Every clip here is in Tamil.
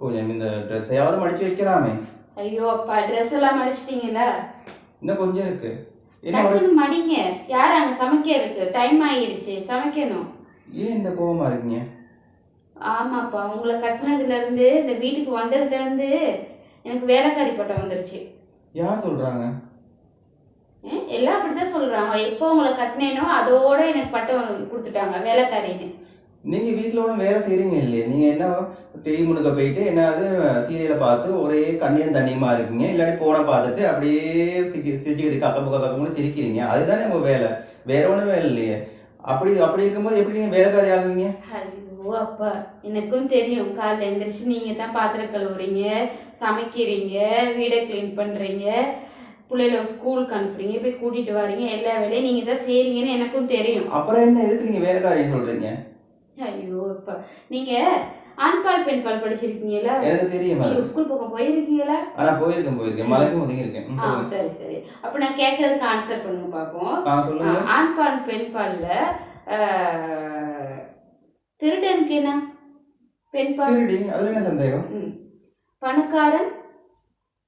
கொஞ்சம் இந்த ட்ரெஸ்ஸையாவது மடிச்சு வைக்கலாமே. ஐயோ அப்பா, ட்ரெஸ் எல்லாம் மடிச்சிட்டீங்களா? இன்னும் கொஞ்சம் இருக்கு. டக்குன்னு மடிங்க. யார் அங்க சமைக்க இருக்கு? டைம் ஆயிடுச்சு, சமைக்கணும். ஏன் இந்த கோவமா இருக்கீங்க? ஆமாப்பா, உங்களை கட்டினதுல இருந்து இந்த வீட்டுக்கு வந்ததுல இருந்து எனக்கு வேலைக்காரி பட்டம் வந்துருச்சு. யார் சொல்றாங்க? எல்லாம் அப்படித்தான் சொல்றாங்க. எப்போ உங்களை கட்டினேனோ அதோட எனக்கு பட்டம் கொடுத்துட்டாங்க, வேலைக்காரின்னு. நீங்க வீட்டுல ஒன்றும் வேலை செய்றீங்க இல்லையே? நீங்க என்ன டெய் முழுக்க போயிட்டு என்னது சீரியலை பார்த்து ஒரே கண்ணியும் தண்ணியுமா இருக்கீங்க, இல்லாட்டி போனை பார்த்துட்டு அப்படியே சிரிச்சுக்கிட்டு கக்க புக்க கக்கமுன்னு சிரிக்கிறீங்க. அதுதானே உங்க வேலை, வேற ஒன்றும் வேலை இல்லையே. அப்படி அப்படி இருக்கும்போது எப்படி நீங்க வேலைக்காரி ஆகுவீங்க? ஐயோ அப்பா, எனக்கும் தெரியும். காலைல எழுந்திரிச்சு நீங்க தான் பாத்திரம் கழுவுறீங்க, சமைக்கிறீங்க, வீடை கிளீன் பண்றீங்க, பிள்ளைகளை ஸ்கூலுக்கு அனுப்புறீங்க, போய் கூட்டிட்டு வரீங்க, எல்லா வேலையும் நீங்க தான் செய்றீங்கன்னு எனக்கும் தெரியும். அப்புறம் என்ன, எதுக்கு நீங்க வேலைக்காரியை சொல்றீங்க? ஐயோ அப்பா, நீங்க ஆண்பால் பெண்பால் படிச்சிருக்கீங்களா? எனக்கு தெரியும். நீங்க ஸ்கூல் பக்கம் போயிருக்கீங்களா? போயிருக்கேன், மலைக்கும் ஒதுங்கியிருக்கேன். சரி சரி, அப்ப நான் கேட்கறதுக்கு ஆன்சர் பண்ணுங்க பாப்போம். சொல்லுங்க. ஆண்பால் பெண்பால்ல திருடனுக்கு என்ன பெண்பால்? திருடி, அதுல என்ன சந்தேகம்? பணக்காரன்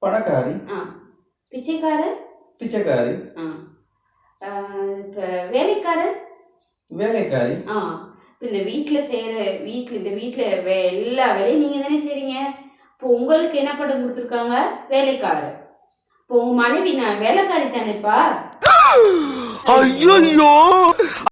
பணக்காரி. பிச்சைக்காரன் பிச்சைக்காரி. வேலைக்காரன் வேலைக்காரி. இந்த வீட்டுல எல்லா வேலையும் நீங்க தானே செய்றீங்க. இப்போ உங்களுக்கு என்ன பட்டம் கொடுத்துருக்காங்க? வேலைக்காரர். இப்போ உங்க மனைவி நான் வேலைக்காரி தானேப்பா. ஐயோ.